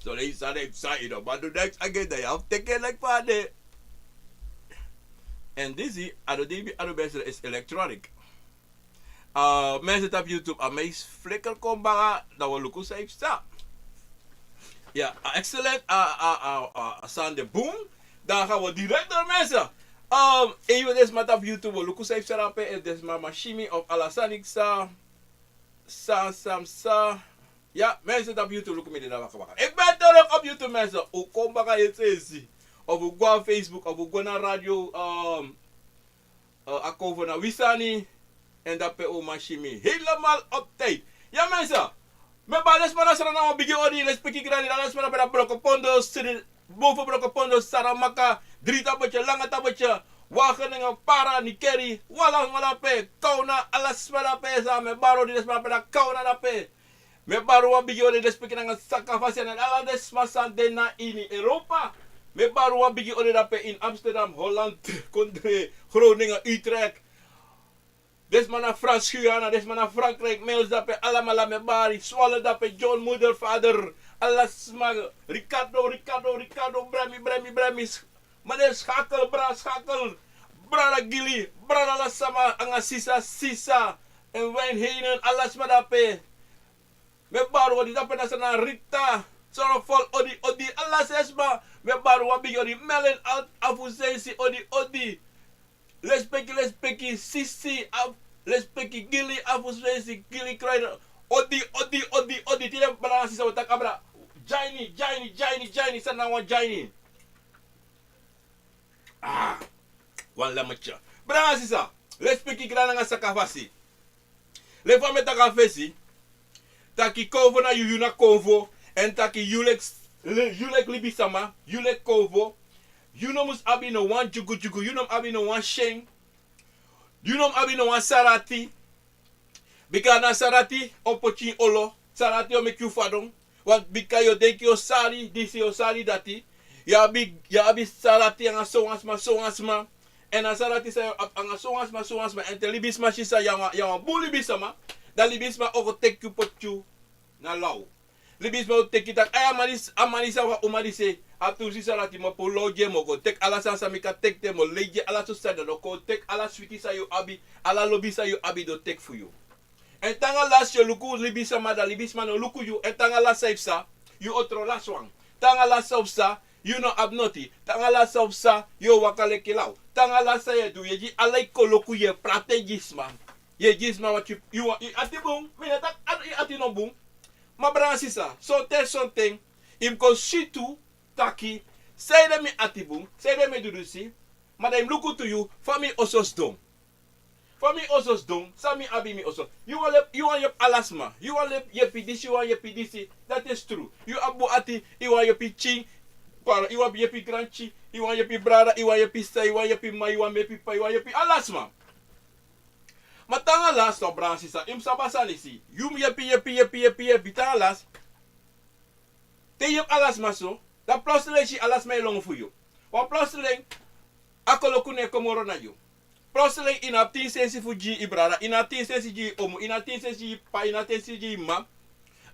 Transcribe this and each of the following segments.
So they started excited about the next again. They have taken like party. En deze, ado best is electronic. Mensen op YouTube, aan mij flikker kom baga, dat we lukken safe sta. Ja, excellent. Sande boom. Dan gaan we direct naar mensen. Even des mat op YouTube, we lukken safe sta en des ma machine of alasanik sa. Ja, mensen op YouTube lukken me dit aan wakker. Ik ben terug op YouTube mensen. Hoe kom baga je te zien? Of we go op Facebook, of we go naar radio, ako naar Wisani, en dat pe o machine. Helemaal op tijd. Ja mensen, me ba les mana sara na bigi odi, les peki grani, les mana bera broko pondo, boven broko pondo, saramaka, drie tabotje, lange tabotje, Wageningen, para, nikeri, wala pe, kauna, alas mana pe, sa me baro di les mana bera kauna na pe. Me baro wa bigi odi, les peki nanga sakafasi, en ala des masan dena ini Europa. Me baru bigi ode dape in Amsterdam, Holland, country, Groningen, Utrecht. Des mana Frans Guyana, des mana Frankrijk, Mails dape, alamala me bari, Zwolle dape, John Moeder, vader, alas mag, Ricardo, Bremi, made schakel, brada gili, brada la sama, anga sisa, en wijn henen, alas ma dape. Me baru odi dape nasana Rita, sorrowful odi, alas esma. Me baru wabi odi melon afusensi odi. Lespeki sisi lespeki gili afusensi gili kraina odi tile bala sisa watakabra jaini sana wan jaini. Wan lamacha. Bra sisa lespeki krana nga sakafasi. Le fame takafesi taki kovo na yuna kovo en taki yulex Yulek libisama, yulek kovo. You know mus abi no one jugu. You know abi no one sheng. You know abi no one sarati. Bika na sarati opochin olo. Sarati o make you fadong. Want bika yo denk yo sari, disi yo sari dati. Ya abi sarati anga songasma. En a sarati sa anga songasma. En te libisma shisa yawa bu libisama. Da libisma oko tek you potju na lau. Libisma o tek itak amanisa wa umalise atu sisa lati mo poloje mo ko tek ala sansa mika tek te mo leje ala so sada no ko tek ala swiki sa yo abi ala lobisa yo abi do tek for you. En tanga las yo luku libisa mada libisma no luku you en tanga la safe you otro la swang. Tanga la safe you no abnoti. Tanga la safe yo wakale kilau. Tanga la sa ye du yeji alai ko loku ye prategisma. Ye gisma what you atibung mina tak ati no bung. Ma bransisa, so te something, im ko shitu, taki, say them me atibung, say them me dudusi, maar im look to you, for me osos dong. For me osos dong, sami abi mi osos. You want your alasma, you want your pidisi, you want your pidisi, that is true. You abu ati, you want your piching, you want your granchi, you want your brada, you want your pista, you want your ma, you want your pipa, you want your alasma. Matanga las to bransisa im sabasani si yum yepi bitanga las te yep alas maso da plotseling si alas may long voor you want plotseling akolo kune komoro na you plotseling ina 10 sensi fuji ibrada ina 10 sensi ji omu ina 10 sensi pa ina 10 sensi ji ma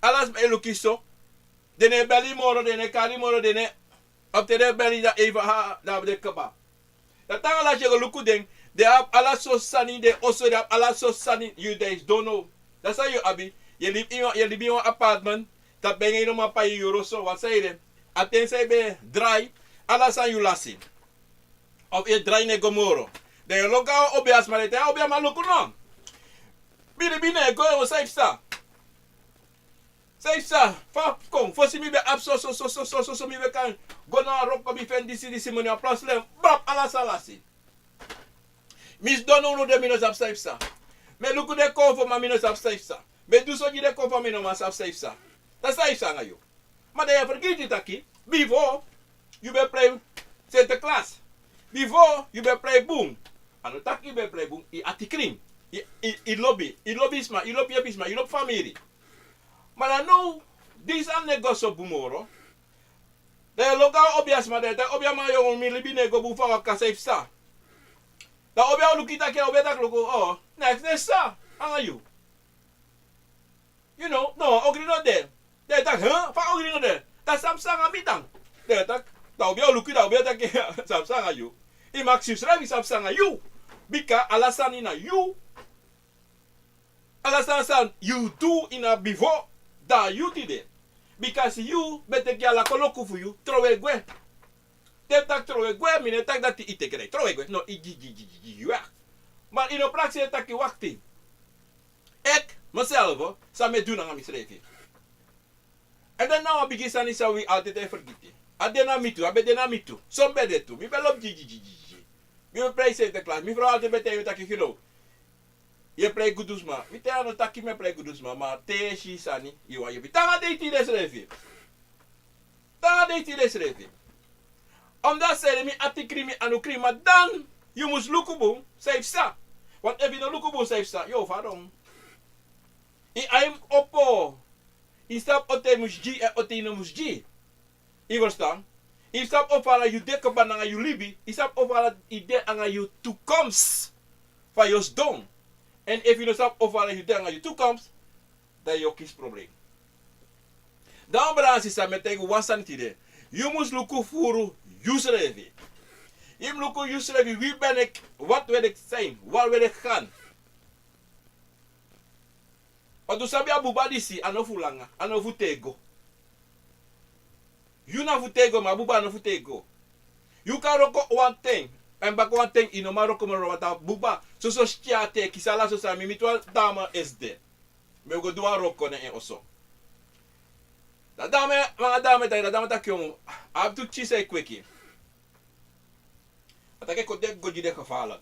alas may lukiso dene belly moro dene kali moro dene op de belly da even ha da de kaba da tanga las je luku den. They have Allah so sunny, they also they have Allah so sunny. You guys don't know. That's how you abi. You live in your apartment. Dat ben je nog maar paar euro zo. Wat zei je? Aten zei be dry. Allah san you lassie. Of je dry ne gomoro. De loka obias maar de obia maar loku no. Bine go safe sta. Safe sta. Fa kom. Fosi mi be so mi be kan. Go na rock ko bi fen disi money plus le. Bap Allah san lassie. Mis dono no de minos safe sa. Me luku de cover ma minos safe sa. Me du so de cover minos ma safe sa. Ta safe sa ngayo. Ma de forget it aquí. Before you be play Santa Claus. Before you be play boom. Ano taki be play boom. I atikrim. I lobby isma, I lobby pisma, I lobby family. Ma no this an negosyo bumoro. De loka obias ma de obia ma yo mi libi nego bu fa ka safe sa. Da obia lukita ke obia tak loko oh next sa anga you know no ogri no de tak huh fa ogri no de Ta samsanga mitang. Tak tau bio luki tau bio tak samsanga you. I maksus ravi samsanga you. Bika alasan ina you. Alasan you do ina before da you tide. Because you bete kia la koloku fu you trowe gwe. Te tak trowe gwe mine tak dati itekere. Trowe gwe no igi. Maar in de praxis tak ki wakti. Ik mezelf sa me doen aan misrefi. En dan nou begin sani sa we altijd even vergeten. Adena mitu, abedena mitu. Somebede tu. Mi belop gigi. Mi play se te klas. Mi vrouw altijd bete tak you know. Je play gudusma. Mi te ano tak me play gudusma, maar te shi sani you wa you. Tanga de ti desrefi. Tanga de ti desrefi. Omdat ze mi atikrimi anukri, maar dan you must look boom, safe sa. Want if you don't look boom, safe sa, yo varom. I'm oppo. I stap ote musji en ote no musji. I verstaan? I stap op ala you dek op aan you libi. I stap op ala ide aan you toekomst van jos dom. En if you don't stap op ala you dek aan you toekomst, dan je kies probleem. Dan belangrijk is met tegen wasan tide. You must look voor userevi. Je moet look userevi. Wie ben ik? Wat wil ik zijn? Waar wil ik gaan? Odu sabi abuba disi anofulanga, anofutego. You na futego, ma abuba anofutego. You can roko one thing, and back one thing in oma roko marowata buba. So stiate kisala so sa mimitwa dama SD. Me go dua roko na en oso. Da dame, mga dame ta kyong abdu chise kweki. Atake kodek gojide kafala.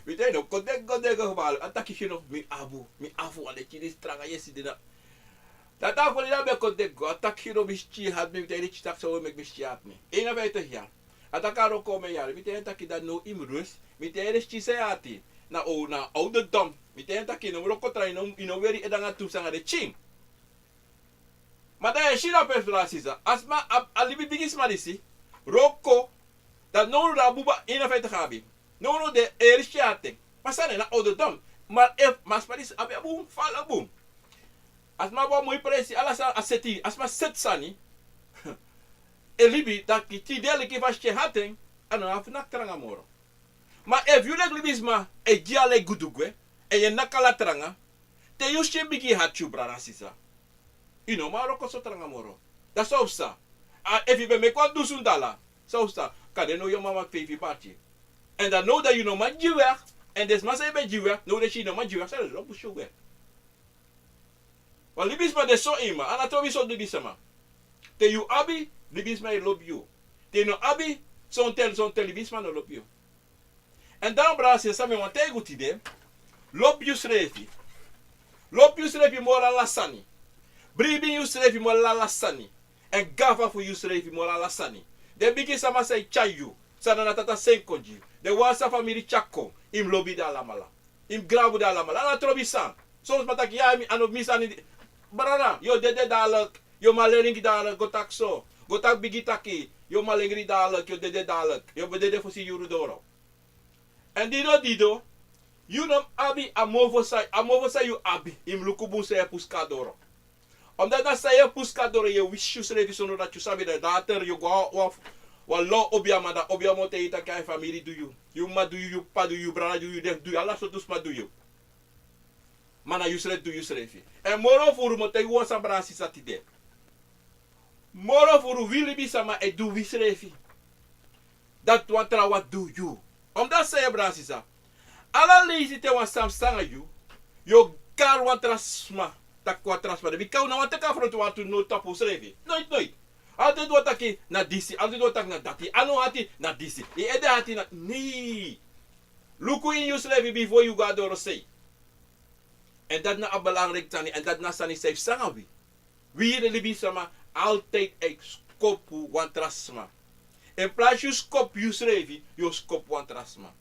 Weet je nog, kodek geval. Ataki je nog, mi afu aan de chili stranga yesi dina. Dat af van die kodek go, ataki je nog mischi had me, weet je niet, tak zo met mischi had me. 51 jaar. Ataka ro komen jaar, weet je taki dat no imrus, weet je niet chise ati. Na ouderdom, weet je taki no roko trai no ino weri edanga tu sanga de ching. Maar daar is shira persona asma alibi bigis marisi, roko dat no da buba 51 gabi. No de eerste jaar. Maar zijn na ouderdom. Maar if mas paris abe boom, fala boom. As ma bo mooi presi ala sa aseti, as ma set sani. Elibi dat ki tidele ki vas haten, ano af nak tranga moro. Maar if you like libisma e giale gudugwe, e ye nakala tranga, te yushe bigi hachu brara sisa. Ino maro ko so tranga moro. Da so sa. If you be me kwa dusundala, so sa. Kade no yo mama fevi party. En dan know dat je nog maar jiwer. En des maar bij jiwer. Know dat je nog maar jiwer. Zeg dat op show. Want libisma de so ima. Anatomi so libisma. Te you abi libisma loop you. Te no abi son tel libisma no loop you. En dan braas je samen want te goed idee. Loop you srefi. Loop you srefi mora lasani. Bribi you srefi mora lasani. En gava for you srefi mora lasani. De bigi sama say chayu. Sana na tata senkoji. De wasa family chako. Im lobby da lamala. Im grabu da lamala. Ana trobi san. Soms matak ya mi ano misani. Barana. Yo dede dalek. Yo maleringi dalek. Gotak so. Gotak bigitaki. Yo malengri dalek. Yo dede dalek. Yo bedede fosi yurudoro. En dido. You nom abi amovo say you abi. Im lukubu say puskadoro. Omdat na say puskadoro ye wish you srevi sono dat you sabi de dater you go off. Wallo obiama da obiamo te ita kai family do you. You ma do you pa do you brana do you def do you alla so dus ma do you. Mana you sre do you srefi. En moro furu mo te wo sa brasi satide. Moro furu wili bi sama e do wi srefi. Dat watra wat do you. Omdat say brasi sa. Alla lazy te wan sam sanga you. Yo kar watra sma tak watra sma. Bi kau na watra ka front watu no tapu srefi. Nooit. Altijd wat ik na disi, altijd wat ik na dati. Ano hati na disi. I ede hati na nee. Look in your slevi before you go door say. En dat na belangrijk tani en dat na sani safe sangawi. Wie de libi sama altijd ek skopu wantrasma. In plaats you skop you slevi, you skop wantrasma.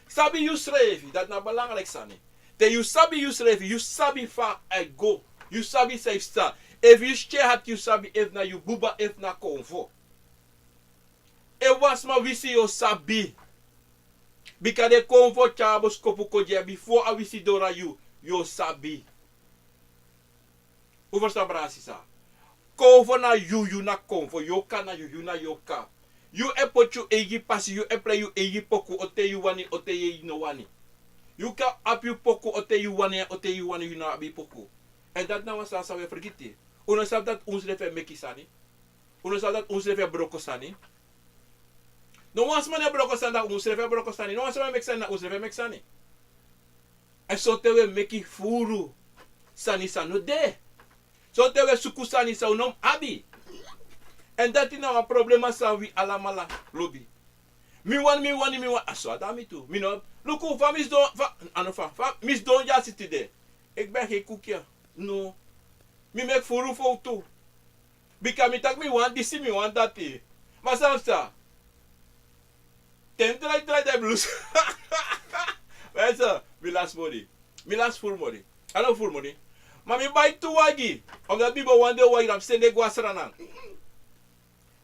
Sabi you slevi, dat na belangrijk sani. Te you sabi you slevi, you sabi fa I go. You sabi safe sta. If you share hat you sabi if na you buba if na konvo. E was ma wisi yo sabi. Bika de konvo chabo skopu koje before a wisi dora you sabi. Hoe verstaan brasi sa? Convo na you na convo. Yoka na you na yoka. You e pot you egi pasi, you e play you egi poku, ote you wani, ote ye no wani. You ka ap you poku, ote you wani, you na abi poku. En dat nou was we vergeten. Uno sabe dat ons lefe mekisani. Uno sabe dat ons lefe brokosani. No was man brokosani dat ons lefe brokosani. No was man meksani dat ons lefe meksani. En so te we meki furu. Sani sano de. So te we sukusani sa unom abi. En dat is nou een probleem sa we alamala lobby. Mi wan. Aso adami tu. Mi no. Luku fa mis don. Mis don ja zit de. Ik ben geen koekje. No. Mi mek furu foto. Bika mi tak mi wan disi mi wan dati. Maar samsa. Ten try de blues. Weet mi last money. Mi last full money. Ano full money. Maar mi buy tu wagi. Omdat mi wande wagi ram sende guasranan.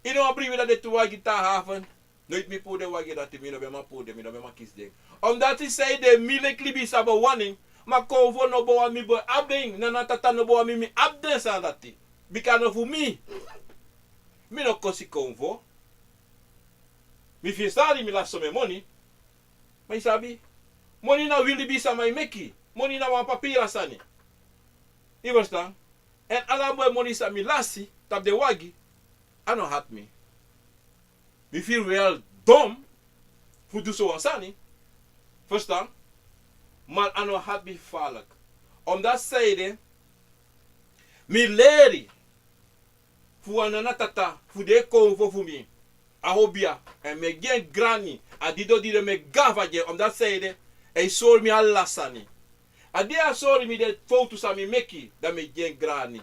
Ino a brief dat de tu wagi ta haven. Nooit mi po de wagi dat mi no be ma po de mi no be ma kies de. Omdat hij zei de mi lek libi sabo warning. Maar convo no boa mi boy abing. Nana tata no boa mi abden sa dati. Bika no fu mi. Mi no kosi convo. Mi fiestari mi laso me money. Maar sabi. Money na willi bisa mai meki. Money na wan papira sani. You understand? En ala boy money sa mi lasi. Tap de wagi. I don't hurt me. Me feel real dumb. Fu do so sani. Verstaan? Maar I don't hurt me falak. Omdat zijde. Mi leri. Fu anana tata. Fu de konvo fu mi. Ahobia. En me gen grani. Adido dire me gava je. Omdat zijde. E sor mi alla sani. Adia sorry mi de foto's aan mi meki. Dat me gen grani.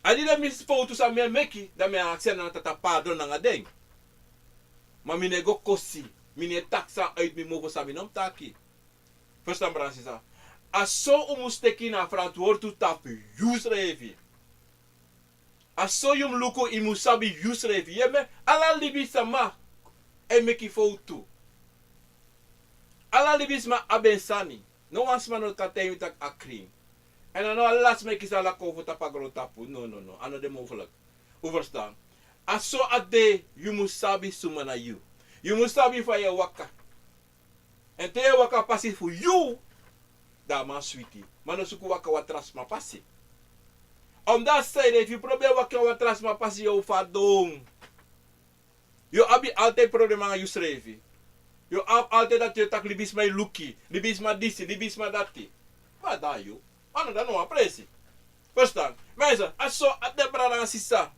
Adida mi foto's aan mi meki. Dat me aksen na tata pardon na ding. Maar mi nego kosi. Mi ne taksa uit mi movo sa mi nom taki. Verstaan Bransisa? Als zo omusteki na verantwoord tap use revi. Als zo jum luko imusabi use revi. Yeme ala libi sama. E meki foto. Ala libi sama abensani. No was man no katay tak akring. En dan nou last me kisa la kovo tapagro tapu. No. Ano de mogelijk. Overstaan. Aso ade you musabi sumana you. You musabi fa ye waka. En te waka pasi fu you. Da man sweetie. Mano suku waka watras ma pasi. Omdat say if you probeer waka watras ma pasi yo fadong. You abi altijd problema nga you srevi. You have altijd dat je tak libis my lucky. Libis ma disi, libis ma dati. Wat da you? Ano dan no apresi. Verstaan? Mensen, aso at de brada sisa.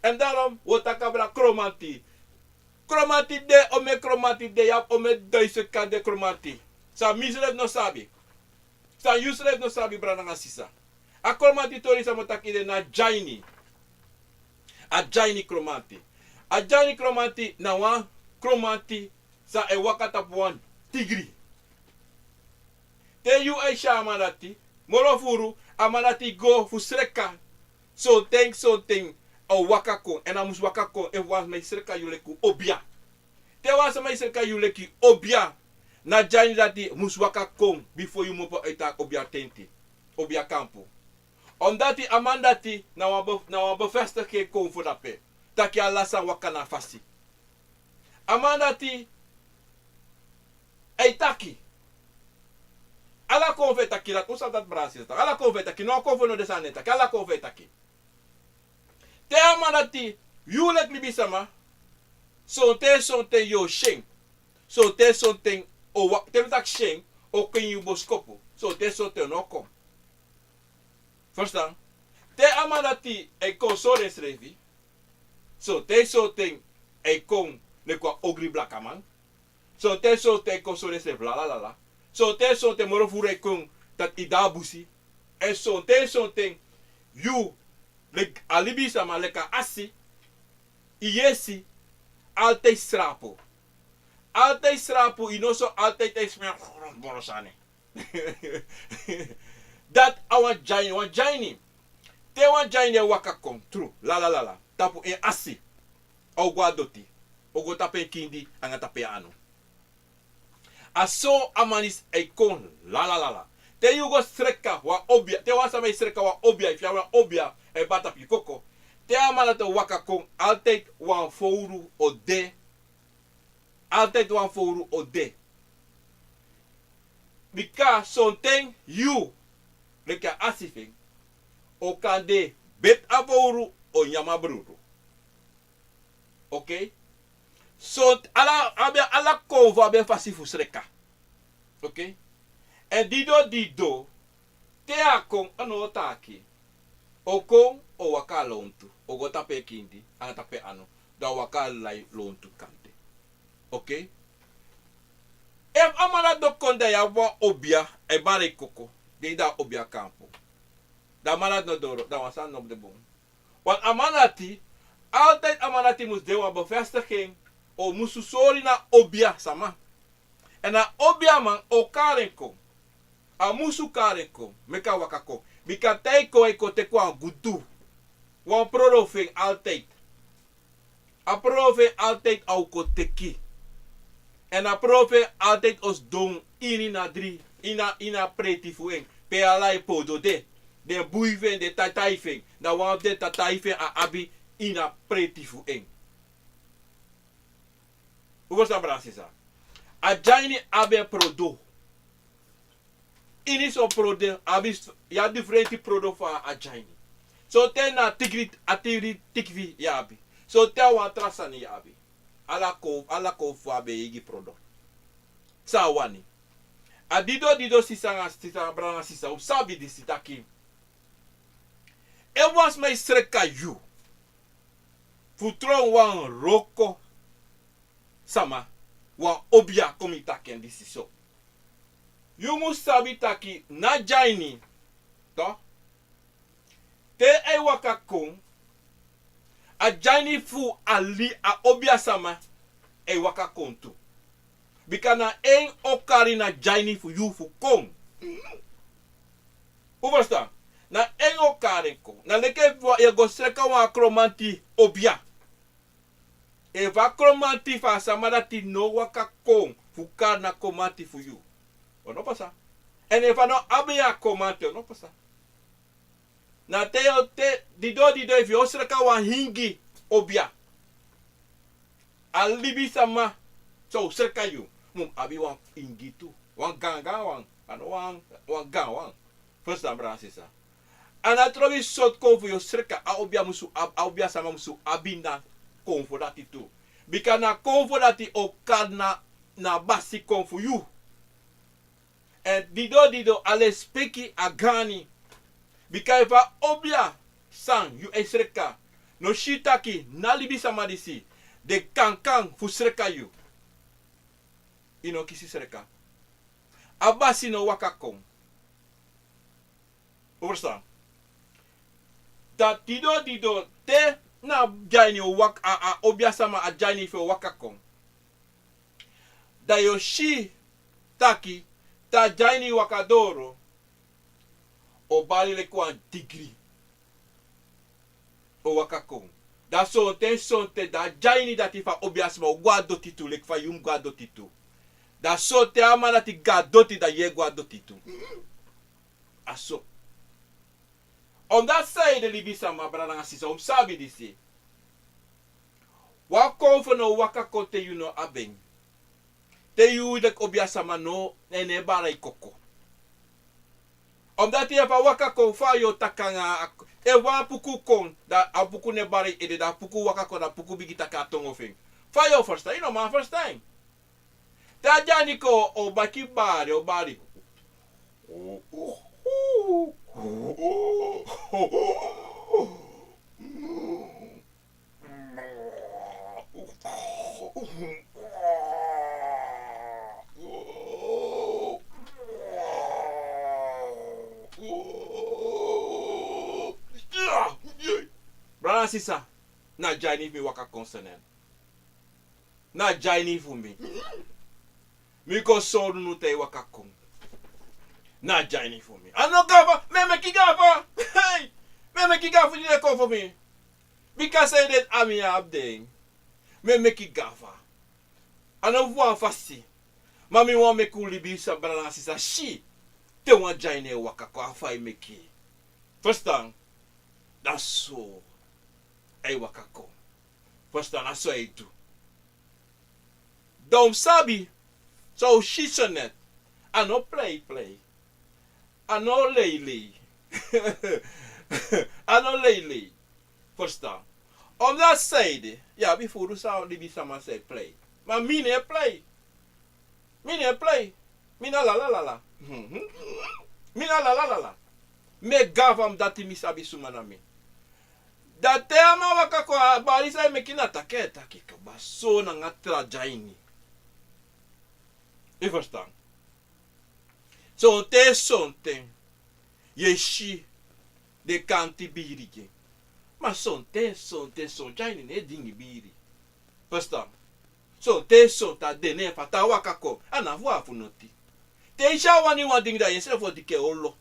En daarom wordt dat kabra chromanti. Chromanti de ome chromanti de yap ome duizend kan de chromanti. Sa misref no sabi. Sa yusref no sabi brada sisa. A chromanti tori sa motaki de na jaini. A jaini chromanti. A jaini chromanti na wan chromanti sa e wakatapuan tigri. Te yu e shamanati. Morofuru amanati go fusreka. So think. O wakako. En amus wakako. E was mai sreka yuleku obia. Te was mai sreka yuleki obia. Na jani dati mus wakako. Before you mopo etak obia tenti. Obia kampo. Ondati amandati na wa bevestig kon voor dat pe. Taki alasa wakana fasi. Amandati eitaki. Ala konve taki dat usa dat Brazil. Ala konve taki no konve no desaneta. Ala konve taki. Te amandati yulek libisama. So te yo sheng. So te something o wak te tak sheng o kun yu boskopo. So te no kom. Verstaan? Te amandati e consores revi. So te something e kon ne kwa ogri blakaman. So te consores revi la. So te morofure kon dat idabusi. En so te something you like alibisa ma leka asi. Iesi altijd strapo. Altijd strapo inoso altijd esmer borosane. Dat awan jaini. Te wan jaini wakakon true. La. Tapu en asi. Au guadoti. Ogo tapen kindi anga tape anu. Aso amanis ekon la. Te yugo streka wa obia. Te wasa mai streka wa obia. If ya wa obia e bata pi koko. Te amana te waka kon altijd wan fouru o de. Altijd wan fouru o de. Bika something you leka asifing o kande bet avouru o nyama brudo. Okay? So ala konvo abe fasifu sreka. Okay? En dido te akon ano taki. Okon o waka lontu. O go tape kindi. Ana tape ano. Da waka lai lontu kante. Okay? Ef amana do konde ya wa obia e bare koko. De da obia kampo. Da mana no doro. Da wasan no de bon. Want amanati. Altijd amanati mus de wa bevestiging. O musu sori na obia sama. En na obia man o karenko. A musu karenko. Meka wakako. Bika teiko eko te kwa gudu. Wan prorofing altijd. A prorofing altijd au ko teki. En a prorofing altijd os don ini na dri. Ina preti fueng. Pe alai podo de. De buiven de tataifing. Na wan de tataifing a abi ina preti fueng. Hoe was dat brasisa? A jaini abe prodo. Ini so prodo abis ya differenti prodo fa a jaini. So ten na tikri tikvi yabi. So ten wa trasani yabi. Ala ko fu abe igi prodo. Sa wani. A dido sisa brana sisa usabi di sitaki. E was mai sreka you. Futron wan roko sama wan obia komita ken disi so. You must sabi taki na jaini to te e waka kon a jaini fu ali a obia sama e waka kon tu. Bika na en okari na jaini fu you fu kon. Overstand? Na en okari kon. Na leke e go sreka wan akromanti obia. E va kromanti fa samada ti no waka kon fu kar na komanti fu you. O no pasa. En e va no abia komante o no pasa. Na te dido if yo sreka wan hingi obia. Alibi sama so sreka you. Mum abi wan hingi tu. Wan ganga wan. Ano wan gang wan. First time brasisa. Ana trovi sot kon fu yo sreka a obia musu a obia sama musu abina konfo dati tu. Bika na konfo dati o kad na basi konfo you. En dido ale speki agani. Bika eva obia sang you esreka. No shitaki nalibi samadisi. De kankan fu sreka you. Ino kisi sreka. Abasi no wakakong. Overstand? Dat dido te na jaini o wak a obia sama a jaini fe wakakong. Da yoshi taki ta jaini wakadoro o bali le kwa digri o wakakong. Da sonte da jaini dati fa obia sama o guado titu lek fa yum guado titu. Da te ama dati gadoti da ye guado titu. Aso. Omdat zij de Libisa ma brana sisa sabi disi. Wa konfo no waka kote you no abeng. Te you dek obiasa no ene barai koko. Omdat je pa waka kon fa yo takanga e wa puku kon da apuku ne barai ede da puku waka kon da puku bigita ka tongo fing. Fa yo first time, ma first time. Ta jani ko o baki bari o bari. Brana sisa na jaini mi waka consonant. Na jaini fu mi. Mi ko sonu no te waka kon. Na jaini for me. I no gafa. Me ki gafa. Hey. Me ki gafa you come for me. Because I did ami abding. Me ki gafa. I no wan fasti. Mami wan me ku libi sa brana sisa shi. Te wan jaini waka ko afai me ki. First time. That's so. Ay wakako. First na so ay do. Don't sabi. So she's on it. I no play. I no lay. I no lay. First time. On that side, yeah, before you saw the someone say play. But me ne play. Me ne play. Me na la. Me na la. Me gavam dati mi sabi sumana me. Date ama wakako balisa me kina take ka baso na ngatra jaini. You understand? So te something. Yeshi de kanti birige. Ma son jaini ne dingi biri. First time. So te son ta dene fata wakako ana fu afunoti. Te isha wani one thing that yourself for dike olo.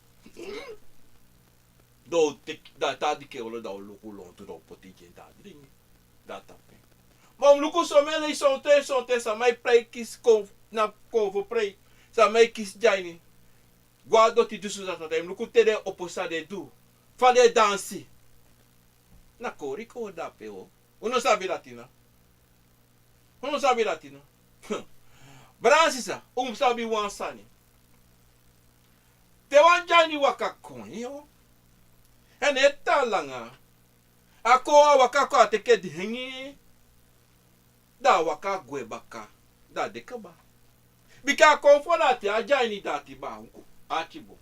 Do te da ta dike olo da olo kulon to do poti da dingi. Da tape. Mom luku so mele son te sa mai play kiss ko na ko vo play. Sa mai kiss jaini. Guardo ti dusu za ta luku te de oposa de du. Fale dansi. Na cori da pe o. Uno sabe latina. Bransisa, sabe wansani. Te wanjani wakakon yo. Ene talanga. Ako wakako ateke dihengi. Da wakagwe baka. Da dekaba. Bika konfodati ajani dati ba unku. Achibo.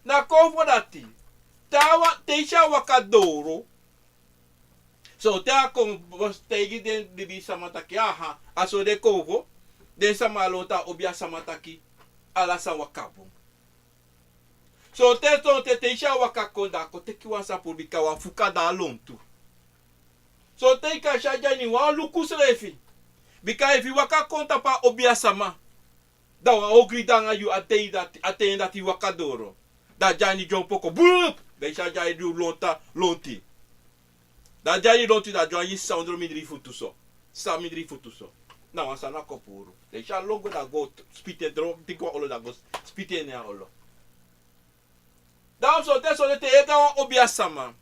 Na konfodati. Tawa teisha wakadoro. So te akong tegi den dibi samataki aha aso de kovo den samalota obia samataki ala sa wakabo. So te isha wakakonda ko te kiwasa publika wa fukada lontu. So te ka shaja ni wa lukusrefi. Bika if wakakonta pa obia sama. Da wa ogridanga yu atenda ti wakadoro. Da jani jompoko bup. De shaja du lonti. Da jani lonti da jani soundro midri futuso. Sa midri futuso. Na wansa na kopuru. De sha longo da go spite dro tiko olo da go spite ne olo. Da so te ega wa obia sama.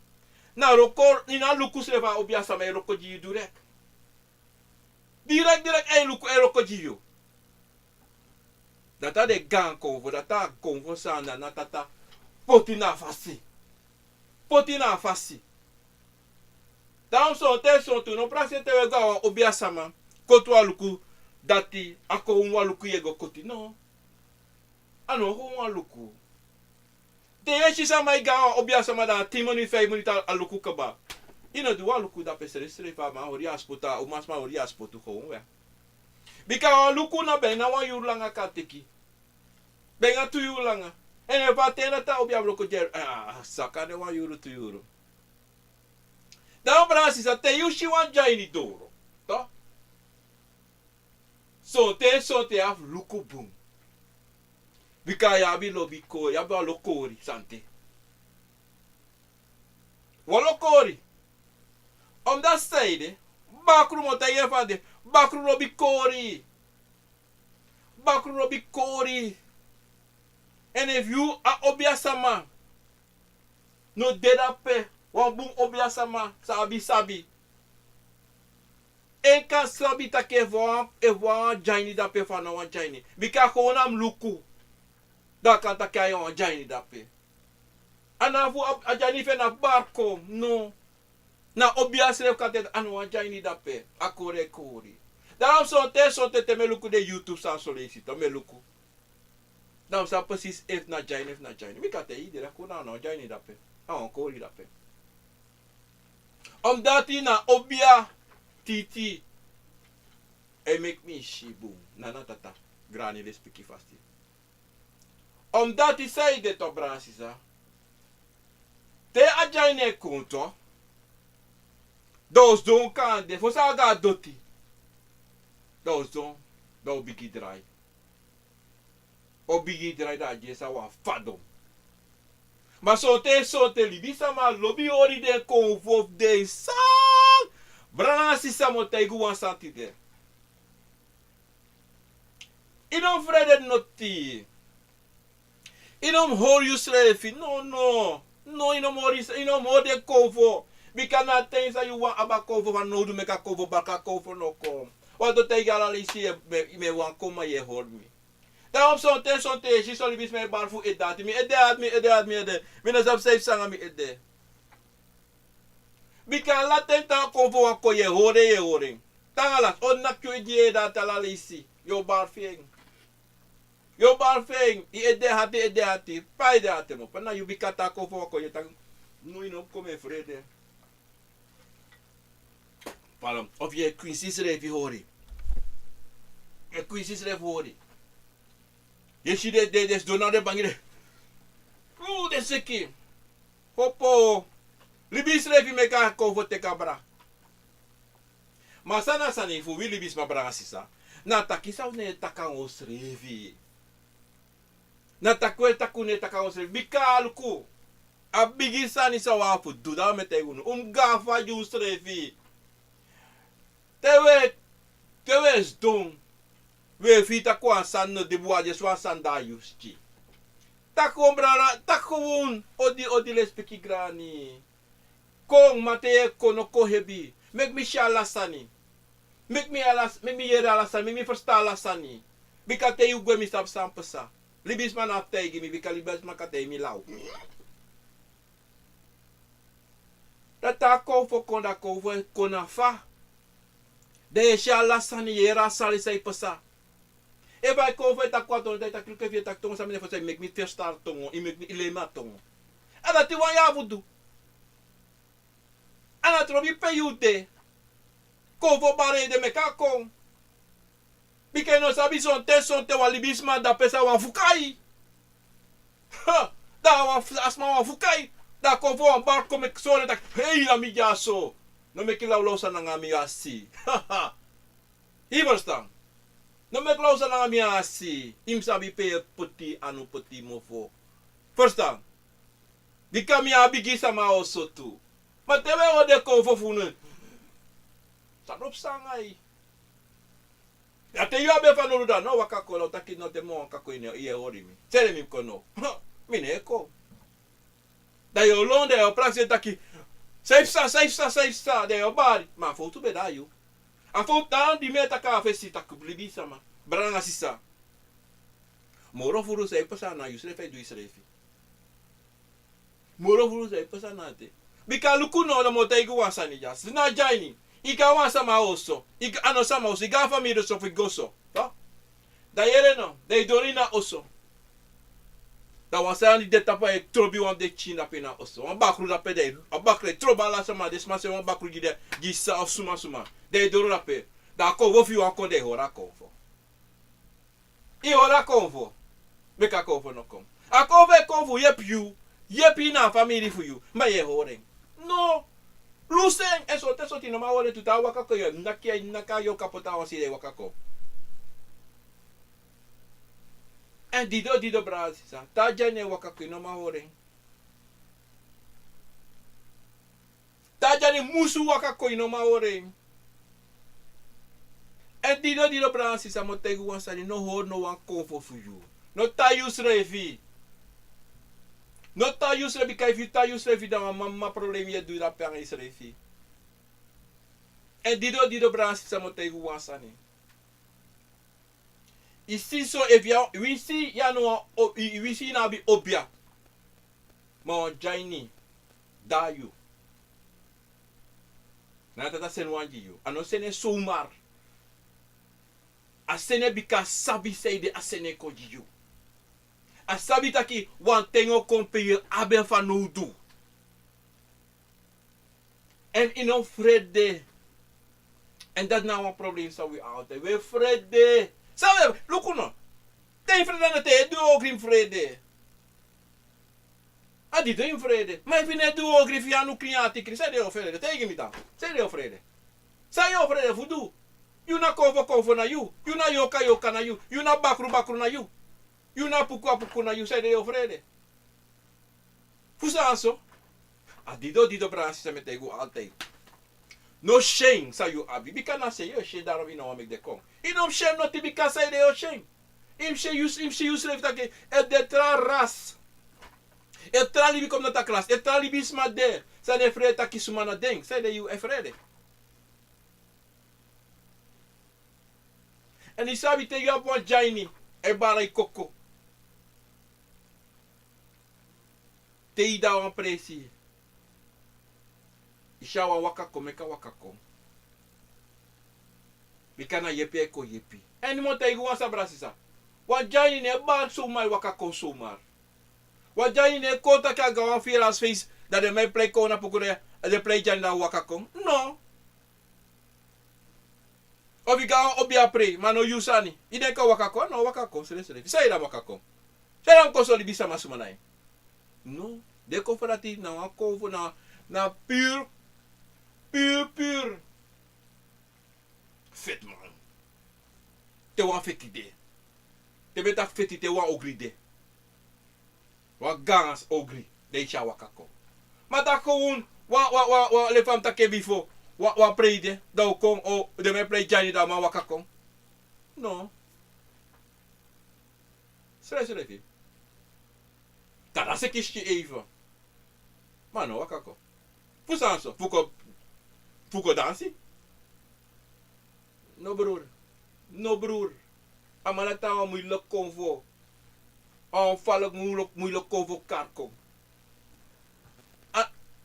Na roko ina lukus leva obia sama e roko ji direct. Direct e luku e roko ji yo. Data de gang konvo data konvo sana na tata potina fasi. Dan so te so tu no prase te wega obia sama kotu aluku dati ako unwa luku yego koti no. Ano ho unwa luku. Te yeshi sama iga obia sama da timoni fei monita aluku kaba. Ino du aluku da pesere strefa ma hori aspota o masma hori aspotu ho unwa. Bika aluku na bena wa yurlanga kateki. Benga tu yurlanga. Ene patena ta obia bloko jer. Sakane wa yuru tu yuru. Dan Bransisa te yushi wan jaini doro. To? So te af luku boom. Bika yabi lobiko, yabi lokori sante. Walokori. On that side, bakru mota yefade, bakru lobikori. And if you are obiasama, no dedape. Wan boom obia sama sabi. En kan sabi ta ke wan jaini da pe fana wan jaini. Bika ko nam luku. Da kan ta kaya wan jaini da pe. Anavu a jaini fe na barko no. Na obia sref kate an wan jaini da pe. Akore kori. Daarom so te me luku de YouTube sa solicito me luku. Dan sa precies if na jaini. Bika te idere ko na jaini da pe. An kori da pe. Omdat hij na obia titi. E make me shibu. Nana tata. Grani le spiki fasti. Omdat hij zei dit op Bransisa. Te ajaine konto. Dos don kande. Fosa ga doti. Dos don. Do bigi drai. O bigi drai da jesa wa fadom. Maar so te libisa ma lobby ori de konvo de sang. Bransisa mo tegu wan santide. Inom vrede noti. Inom hol you slefi. No. No, you know more de cover. Because na things that you want about cover van no do make a cover back a cover no come. Wat dat tegen al me wan komen je hoor me. Daarom zo'n je zal niet meer bar voor dat. Me ede. Me na zap safe sanga me ede. Because laten ta cover wan ko je horen. Tangalas on na kyo je dat ala lisi. Yo bar fing. Yo bar fing. I ede hati. Pa ede hati mo. Pana you bikata cover wan ko je tang. No ino come vrede. Pardon. Of je quincy revi hori. Je quincy revi hori. Je zie de des donade bangire. Oeh, de seki. Hopo. Libis revi meka kovo te kabra. Masana sani fu wi libis ma bra sisa. Na takisa ne takangos revi. Na takwe takune takangos revi. Bikaluku. Abigisa ni sa wafu duda mete unu. Gafa jus revi. Tewe sdong. We fita kwa san no de boaje swa san da yuski. Tako brana, tako won odi les peki grani. Kong mate kono kohebi. Mek mi shala sani. Mek mi yera lasani, mek mi versta lasani. Bika te yu gwe mi sap sampasa. Libis man aptegi mi, bika libis man kate mi lau. Tata kovo konda kovo kona fa. De shala sani yera sali say pasa. E vai kovo ta kwato ta kluke via ta tongo sa me fose mek mi verstar tongo, I mek mi ilema tongo. Ada ti wan ya vudu. Ana trobi peyute. Kovo bare de mekakong. Bike no sabi son te walibisma da pesa wan fukai. Ha, da wan asma wan fukai. Da kovo wan barko mek sore tak hey la mi jaso. No mek laulosa na nga mi asi. Ha ha. Hiverstam. No mek laulosa na nga mi asi. Im sabi pe puti anu puti mofo. Verstaan? Die kan mi abigi sama oso tu. Maar tewe o de kovo funu. Sarop sangai. Ya te yo be fanolu da no wakako lo taki no te mo kako ine ie ori mi. Tere mi kono. Mine ko. Da yo londe o praxe taki. Safe sa de yo bari. Ma foto be da yo. A foto di meta ka fesi taku blibi sama. Branga sisa. Moro furu sai pasa na yusre fe du isrefi. Moro furu sai pasa na te. Bika lukuno la motaigu wasani ja. Sina jaini. Ika wasa ma oso. Ika ano sama oso. Ika família so figoso. Tá? Da yere no. Da dorina oso. Da wasani de tapa e trobi wan de china pena oso. Wan bakru da pe de. Wan bakru troba la sama de smase wan bakru gide. Gisa of suma. De doru la pe. Da ko wofi wan ko de hora konfo. I hora konfo. Beka konfo no kom. A konfo konfo yep you. Yep na family for you. Ma ye horen. No. Luseng eso te so tino ma ore tuta wakako yo naka yo kapota wasi de wakako. En dido brasisa. Ta jane wakako no ma ore. Ta jane musu wakako no ma ore. En dido brasisa mo tegu wansani no ho no wan konfo for you. No ta use revi. No ta use revi kai fi ta use revi da mamma problemi e du da per is revi. En dido bransi sa motei wasani. Isi so evia wisi ya no wisi na bi obia. Mo jaini da you. Na tata senwanji you. Ano sene soumar. Asene bika sabi seide asene koji you. Asabi taki wan tengo kompeir aben fanudu. En ino vrede. En dat nou een probleem zou we altijd. We vrede. Sabe, look no. Tem vrede na te, doe ook in vrede. Adi doe in vrede. Maar ik vind doe ook in via nucleatie. Zij de vrede. Tegen me dan. Zij de vrede. Zij je vrede voor doe. You na kovo na you. You na yoka na you. You na bakru na you. You na puku na you. Zij de vrede. Fusa aso. Dido brasi sa metego altijd. No shame sa you abi. Bika na say yo shame daarom ino make de kom. Inom shame no tibika say de yo shame. Im she use left take et de tra ras. E tralibi kom na ta klas. E tralibi sma de. Sa ne frere ta kisumana deng. Sa de you e frere. En die sabi te you wan jaini. E barai koko. Te ida wan presi. Isha wan wakako meka wakako. Bikana yepi eko yepi. En mo te wan sa brasisa. Wan jaini ne bar sumar wakako sumar. Wan jaini ne kota ka gawan firas face. Dat de mij play kona pokore. De play janda wakako. No. Of ik ga op je pre, maar no yusani. Ide ka wakako, no wakako, sere. Say da wakako. Say da ko so li bisa masumanai. No, de ko farati na wako na pure fit man. Te wan fetide. Te beta fetide te wan ogri de. Wa gangas ogri de cha wakako. Mata ko wa le fam ta ke bifo. Wa play de, da o kom o de me play jani da ma wakakong. No. Sere fi. Tada se kishki even. Maar no wakako. Fusanso, fuko dansi. No broer. Amana tawa moeilijk convo. Onvallig moeilijk convo karkom.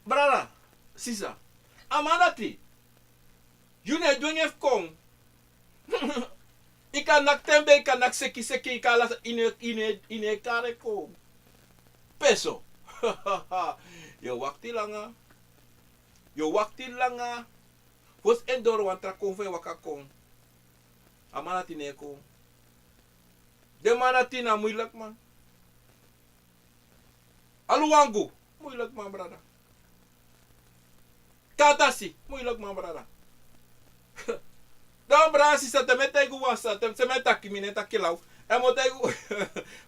Brada, sisa. Amanati. June doen even kom. Ik kan nak tembe, ik kan nak seki, ik kan las in kare kom. Peso. Yo wakti langa. Fos endoro wantra konve wakakong. Amanati neko. De manati na moeilijk man. Aluwangu. Moeilijk man brada. Katasi, moeilijk man brada. Dan brasi sa temetegu wasa, temetaki mineta kilau. E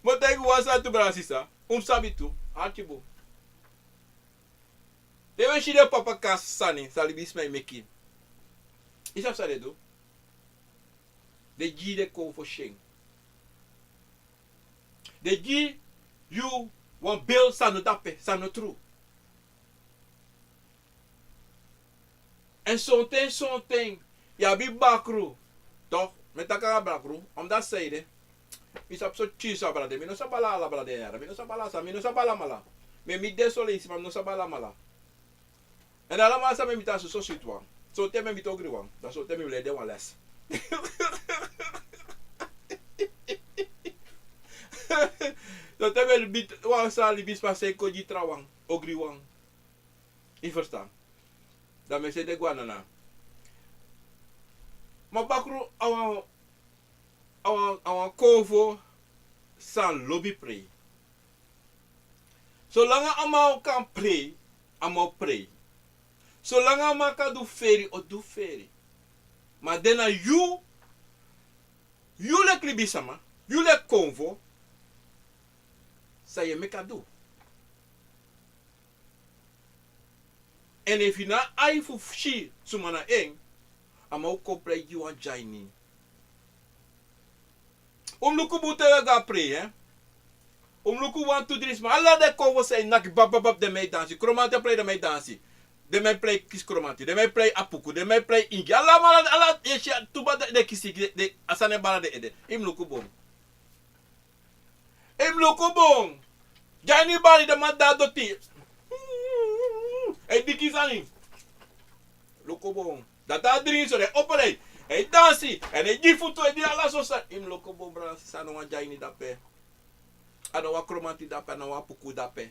motegu wasa tu brasi sa. Sabitu, archibo. Tewe shide papa kas sani, salibis mai mekin. Isap sa do. De ji de ko for sheng. De ji you wan build sa no dape, sa no true. En zo'n ting. Ja, bi bakru. Toch? Met elkaar bakru. Omdat zeiden. Is op zo'n chisa brade. Mi no sabala la brade yara. Mi no sabala mala. Mi desolisi, maar no sabala mala. En allemaal sa me mita so sitwan. So te me mito griwan. Dat so te me lede wan les. So te me bit wan sa li bis pase ko ji trawang. Ogriwang. Je verstaan? Dan me se de guanana. Maar bakru awan kovo san lobby pray. Zolang allemaal kan pray, allemaal pray. Zolang allemaal kan do feri o do feri. Maar dena you le klibisama, you le konvo, sa je meka do. En if you na ai fu shi sumana eng, ama u kopre you an jaini. Luku bute ga pray, hè? Luku 1, 2, 3, maar alla de konvo say nak bababab de mij dansi. Kromante play de mij dansi. De mij play kis kromante, de mij play apuku, de mij play ingi. Alla yesha tuba de kisi de asane bala de ede. Luku bom. Luku bom. Jaini bali de manda doti. Hey, dikkie zani. Loko bon. Dat daar drie zo de opere. Hey, dansi. En hij die foto en die ala zo sa. Loko bon bra. Sa no wa jaini dape. Ano wa kromanti dape. Ano wa puku dape.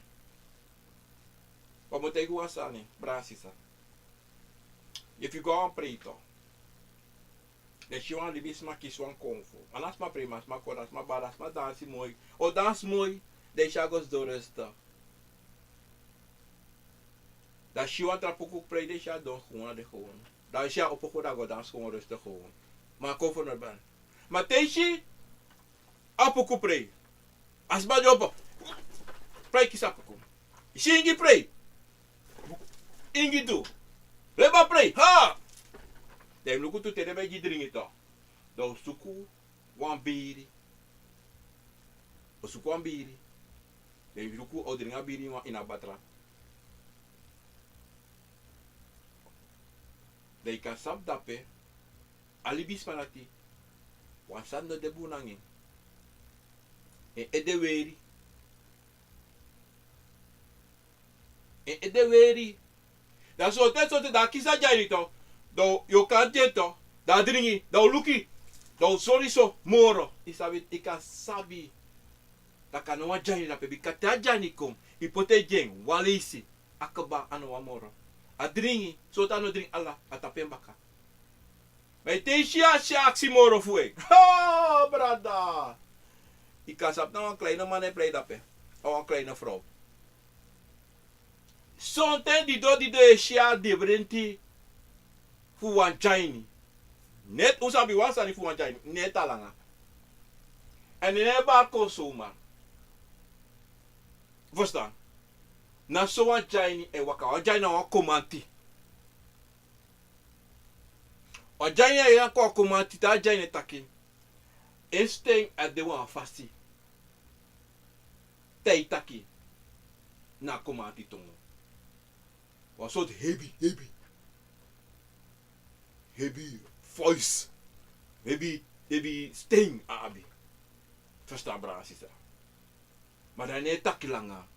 Wat moet ik gewoon zeggen? Bra sisa. If you go on pray to. De shiwan libi sma kiswan konfo. Anas ma prima, sma kodas, ma badas, ma dansi mooi. O dans mooi. De shagos do resta. Dat je want dat ook pray de ja dan gewoon de gewoon. Dat is ja op een goede dan gewoon rustig gewoon. Maar kom voor naar ben. Maar deze op ook pray. Als maar je op pray kisap kom. Singi pray. Ingi do. Leba pray. Ha. Dem luku tu tere bij dringi to. Do suku wan biri. O suku wan biri. E luku odringa biri wa ina batra. De ka sap dape alibis manati. Wasando de bunangi. E edeweri. E edeweri. Da sote da kisa jainito. Do yo kanteto. Da dringi. Da luki. Da soriso moro. Isabi ika sabi. Da kanoa jaini la pebi kata jaini kom. Ipote jeng walisi. Akaba ano amoro. Adringi. Sota no drink ala. Atapembaka. May teisya siya aksimoro fue. Ha, brada. Ikasap na ang kleine man ay play dape. O ang kleine vrouw. Sonten di do siya differenti fu wan jaini. Net usabi wasa ni fu wan jaini. Net alanga. En neba konsuma. Verstaan? Na so wan jaini e waka. Wan jaini na wan komanti. O jaina ya ko komanti ta jaina taki. Esteng at de wan fasti. Tei taki. Na komanti tongo. Was soort heavy voice. Heavy sting abi. Verstaan brasisa. Maar dan net taki langa.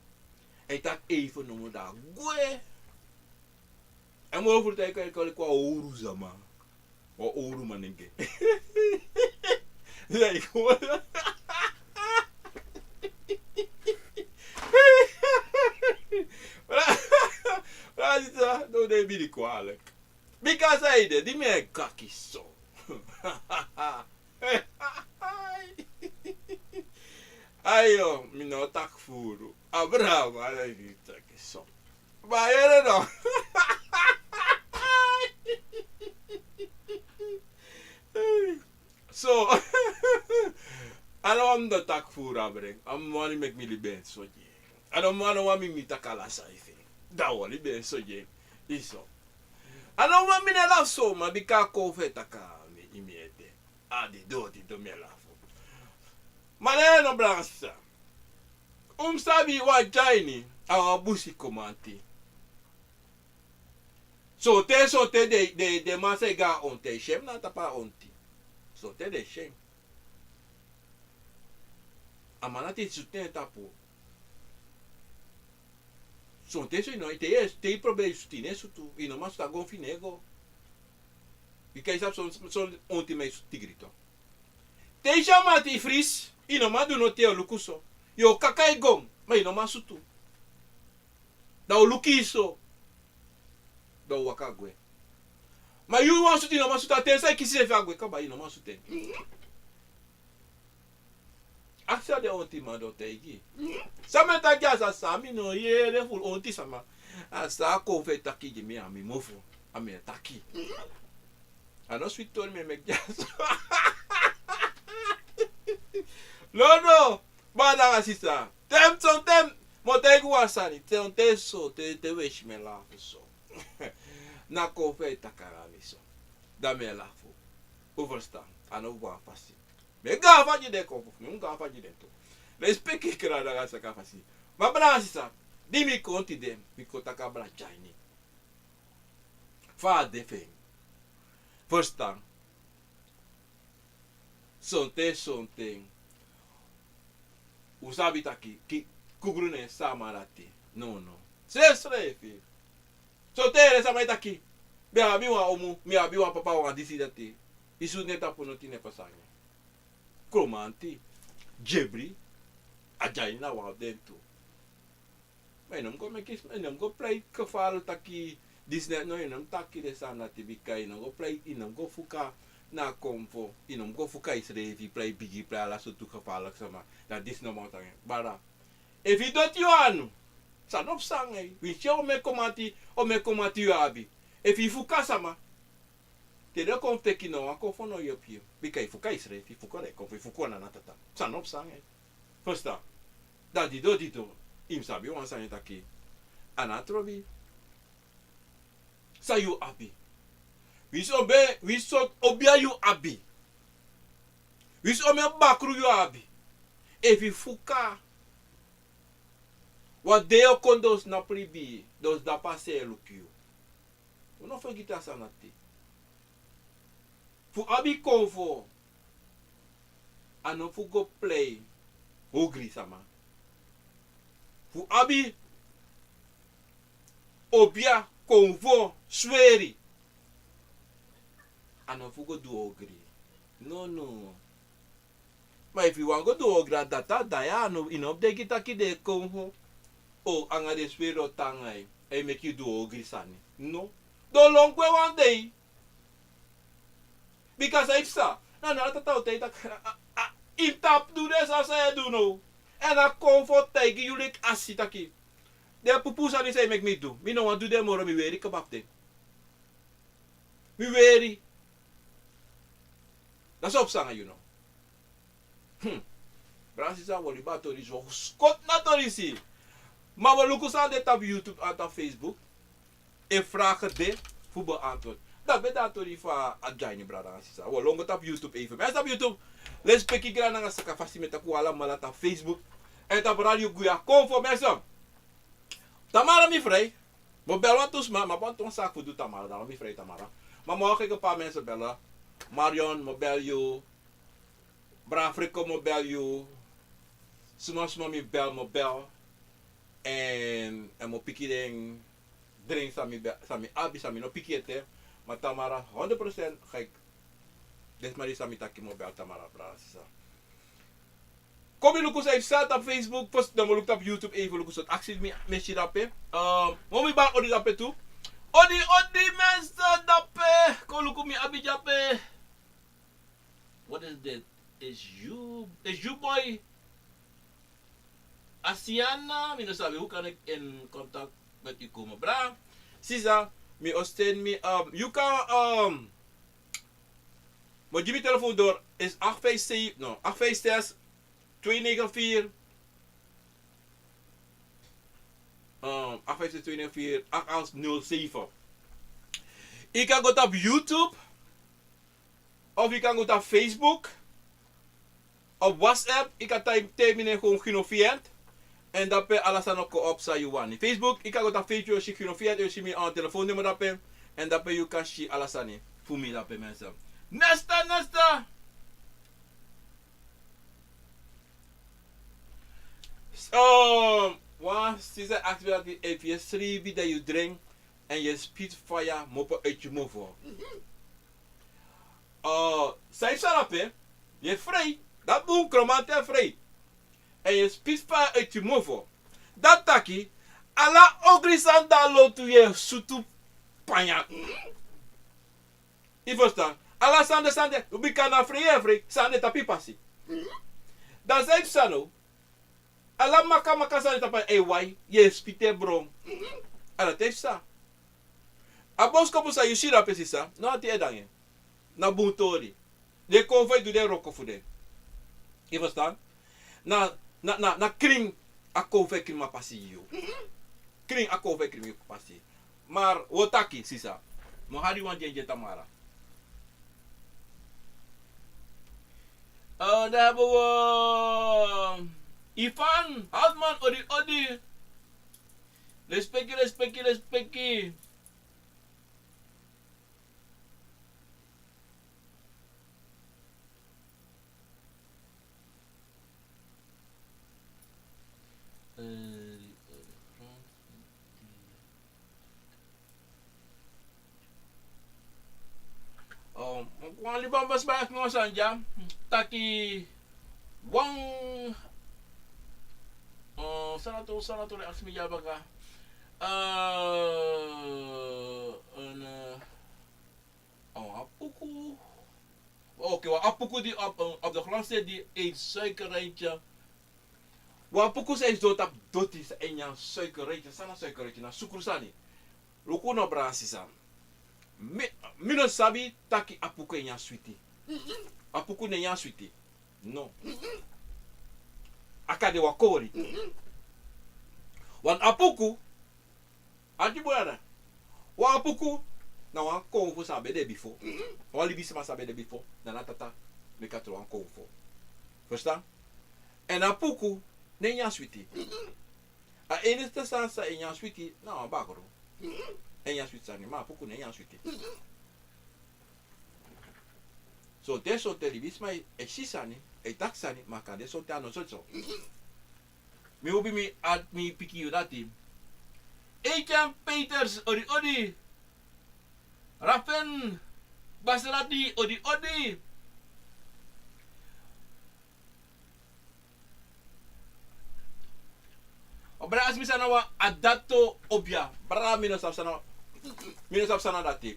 Hij tak even noemen daar. Goe. En mo voor tijd kan ik qua oru zama. O oru manenge. Nee, gewoon. Brasisa, no de bi kwalijk. Because hij de die me kaki zo. Ayo, mi no tak furu. Abraham, hij die kaki zo. Maar je dan. So, I don't want to tak furu abring. I'm want to make me libe so je. I don't want me takala saife. Da wali be so je. Iso. I don't want me to laugh so, ma bika kofe taka me imiete. Adi do me laugh. Maar no brasa. Sabi wa jaini awa busi komanti. So te de masega onte shem na tapa onti. So te de shem. Amanati suten tapo. So te so no te probe sutine sutu e no mas ta gonfinego. E que sabe son onti me tigrito. Te chamati fris e no madu no te lukuso. Yo kakai gom, mas no masutu. Da o lukiso. Da o wakagwe. Mas you want to no masuta te sai que se fagwe ka ba no masute. Asa de onti mando te igi. Sama ta gasa sami no yere full onti sama. Asa ko fe taki de me ami mofu. Ami taki. Ano sweet tor me mek gasa. No. Bada asisa. Tem. Mo te guasani. Te so. Te wish me laugh so. Na ko fe takarami so. Da me laugh. Overstaan. Ano wa pasi. Me gafa de ko. Me gafa de to. Le speki kra da gasa ka fasi. Ma bra asisa. Di mi konti dem. Mi ko takabra jaini. Fa de fe. Verstaan. Sonte. Usabi taki ki kugrune samarati. No. Sesrefi. So tere sama taki. Be abi wa omu, mi abi wa papa wa disidati. Isu neta punoti ne pasanya. Kromanti. Jebri. Ajay na wa dentro. Mas go mekis, não go play kafal taki Disney no não taki de sanati bikai não go play não go fuka na komfo não go fuka isrevi play bigi play ala so tu kafal sama. Da dis no monta bara e vi do ti anu sa no sangai vi o me komati abi e vi fuka sama te do kom te kino ako fono yo pio bikai fuka isre fi fuka re kom fi fuka na natata sa no sangai fosta da di do im sabi wan sangai taki anatrovi sa you abi vi so obia you abi vi so me bakru you abi. If you fuka Wat deo kon dos na pribi, dos da passe lukio. We não foi guitar sanati. Fu abi convo. A não fu go play. Ogri sama. Fu abi. Obia convo sweri. A não fu go do ogri. No, no. Mas if you want go do ogri data, daya no inob de guitar ki de convo. Oh, anga de sweri o tangai. E make you do ogri sani. No. Do long kwe one day. Because I sa, na tataw tay tak intap do this as I do no. And I comfort take you like asitaki. De pupusa ni say make me do. Me no want do them more me weary kabap de. Me weary. That's up sanga you know. Brasisa wali ba to riso. Scott na to risi. Maar we lukken aan dit op YouTube en op Facebook. En vragen dit voor beantwoord. Dat ben dat toch van Adjaini brada. We longen op YouTube even. Mensen op YouTube. Let's pick ik aan een saka vast met de koala maar op Facebook. En op radio Guya. Kom voor mensen. Tamara mi vrij. Maar bel wat dus maar want ons zaak voor doet Tamara. Daarom mi vrij Tamara. Maar morgen ik een paar mensen bellen. Marion, mo bel you. Brafrico, mo bel you. Sumas mi bel, mo bel. En mo piki den drink sami abi sami no piki ete. Maar Tamara 100% ga ik. Des maar die sami taki mo bel Tamara brasa. Kom je lukus even staat op Facebook, post dan lukt op YouTube even lukus dat actie met je dape. Momi ba odi dape toe. Odi mensen dape. Kom lukus mi abi dape. What is that? Is you boy? Asiana, mi no sabe hoe kan ik in contact met u komen. Bra, Sisa, mi osten mi you kan maar je telefoon door is 856 no 856 294 856 294 8807. Je kan gaan op YouTube of je kan gaan op Facebook. Op WhatsApp, ik kan typen gewoon genofiënt. En dat pe alles aan ook op sa yuani. Facebook, ik kan op Facebook je genofiënt, je ziet me aan telefoonnummer dat pe. En dat pe je kan zien alles aan. Voor mij dat pe mensen. Nesta. Sinds je activeert if je schrijft dat je drinkt en je Spitfire moppen uit je movo. Zij dat pe, je vrij. Dat boem kromante vrij. En je Spitfire uit je movo. Dat taki, ala ogrisan da lotu je sutu panya. Je verstaan? Ala sande, ubi kana vrij, sande tapi pasi. Dan zei sano. Ala maka sande tapa wai, je spite brom. Ala tefsa. Abos kopo sa you see dat pesisa, no ati edange. Na buntori. De konvoi du de roko fude. Je verstaan? Na kring a konvoi kring ma pasi yo. Kring a konvoi kring ma pasi. Maar wotaki sisa. Mo hari wan jenje Tamara. Daar hebben we Ivan, Hartman, Odi. Respectie. Kung alibang basbas mo sanja, taki wang sana to reaksi mi jaba ka. Apuku. Oké, wat apuku die op de grond zit, die eet suikerrijtje. Wat apuku is dood is en ja suikerrijtje, sana suikerrijtje na sukursani. Luku no brasisa. Mino sabi taki apuku en ja sweetie. Apuku ne ja sweetie. No. Akade wakori. Want apuku Ajibuana. Wa apuku na wan konfo sabe de before. Wa libisi ma sabe de before. Na natata me katro wan konfo. Verstaan? En apuku ne ja sweetie. A eneste sansa en yan switi, nou, bakro. En yan switi sani, ma puku ne yan switi. So te so te libisma e shisani, e taksani, ma kade so te ano so. Mi ubi mi at mi piki udati. Etian Peters, odi. Rafen Basrati, odi. Obra as misana wa adato obia. Bra mino sap sana. Mino sap sana dati.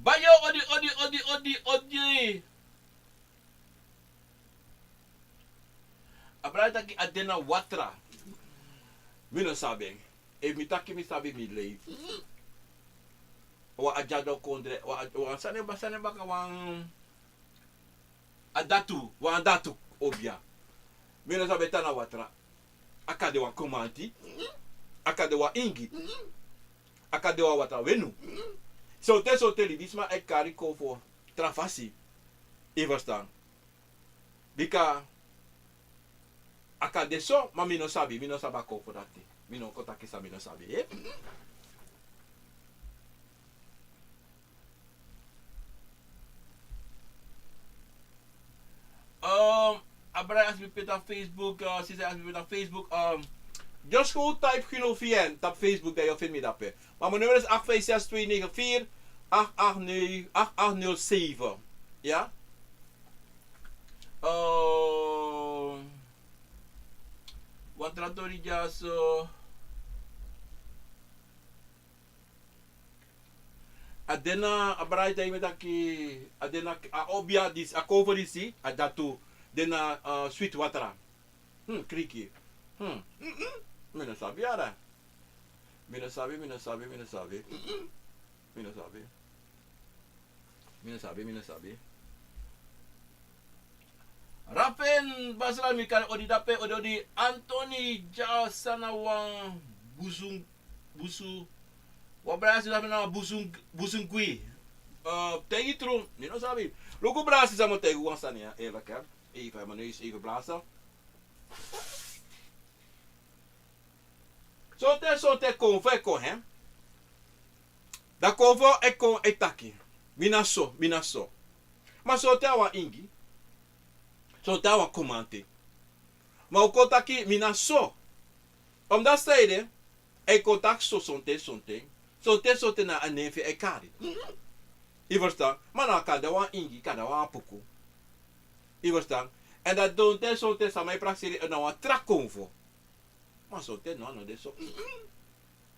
Bayo odi. Abra taki adena watra. Mino sabe. E mi taki mi sabe mi lei. Wa ajado kondre wa sane baka wang adatu obia. Mino sabe tana watra. Akade wa komanti. Akade wa ingi. Akade wa watra wenu. So te libisma e kari ko for trafasi. E verstaan. Bika akade so, ma mino sabi ko for dati. Mino kotaki sabi no sabi, eh? Abra as we put on Facebook, Sisa as we put on Facebook, just go type Gelovien op Facebook dat je vindt me dat. Maar mijn nummer is 856-294 8807. Ja? Wat tratori just adena abrai dai metaki adena obia dis a cover disi adatu dena sweet water. Kriki. Mina sabi ara. Mina sabi. Rafen basra mikal odi dape odi Anthony Jasana wang busu wabrasi sabi na busung kui. Tegi trum, nino sabi. Logo brasi sa mo tegu wang sania. Even kap. Even mijn neus even blazen. So te konvo e kon hem. Da konvo e kon e taki. Minaso. Maar so te awa ingi. So te awa komante. Maar ook taki minaso. Omdat stede e kontak so sonte. Sonte na anefe e kari. Je verstaan? Maar na kada wa ingi, kada wa puku. Je verstaan? En dat doen te so te samai praksiri na wa trak konvo. Maar so te no de so.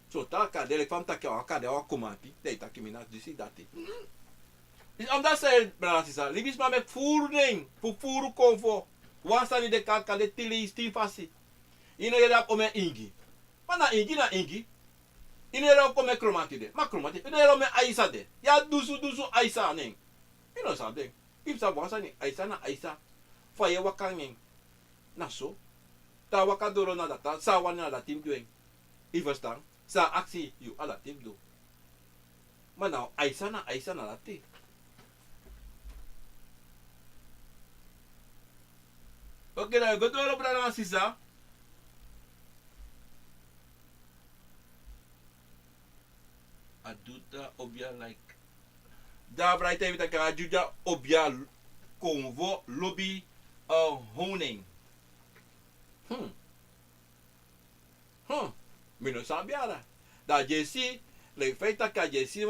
So ta ka de fam ta ka de wa komati, de ta kimina disi dati. Dus omdat zij brasisa, libis maar met voering, voor voeren konvo. Wasa ni de ka de tili stin fasi. Ino yeda ome ingi. Maar na ingi. Ino yeda ome kromati de. Ma kromati. Ino yeda ome aisa de. Ya dusu aisa neng. Ino sa de. Ipsa wasa ni aisa na aisa. Faye wakang na so. Ta wakadoro na data. Sa wan na datim doing. I verstaan. Sa actie you ala tim do. Maar nou aisa na dati. Oké, dan go door op de sisa. Aduta obia like. Daar braait even dat aduta obia convo lobby honing. Mino sabiara. Da jesi le feita ka jesi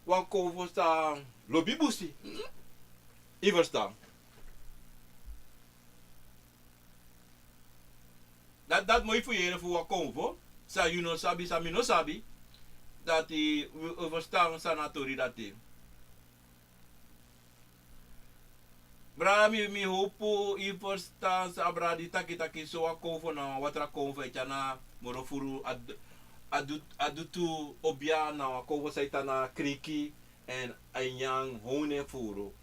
wan convo sta lobby busi. I verstaan. Dat moet je voor je voor wat convo. Sa you no sabi, sa mi no sabi. Dat die verstaan sanatori dat die. Bra mi hopo i verstaan sa bra di taki so wat convo na watra convo etana morofuru adutu obia na convo sa na kriki en anyang hone furu.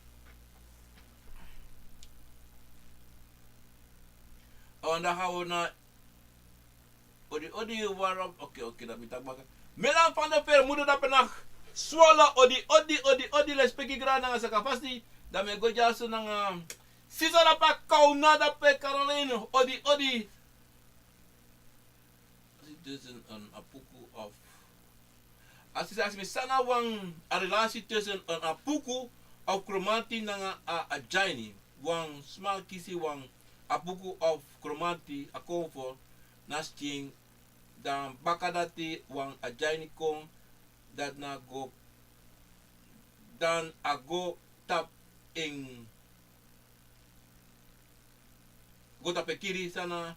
En dan gaan we naar Odi waarom? Oké, dat moet ik maken. Melan van de Ver moet dat penag. Swalla odi les peki grana nga sa kapasti. Dan me go jaso nang Sisa dapat kau na dapat Caroline. Odi. Tussen een apuku of. Als je zegt, sana wang a relatie tussen een apuku of kromanti na a jaini. Wang small kisi wang apuku of kromanti a konvo nasting dan bakadati wang a jaini kong dat na go dan a go tap in go tap kiri sana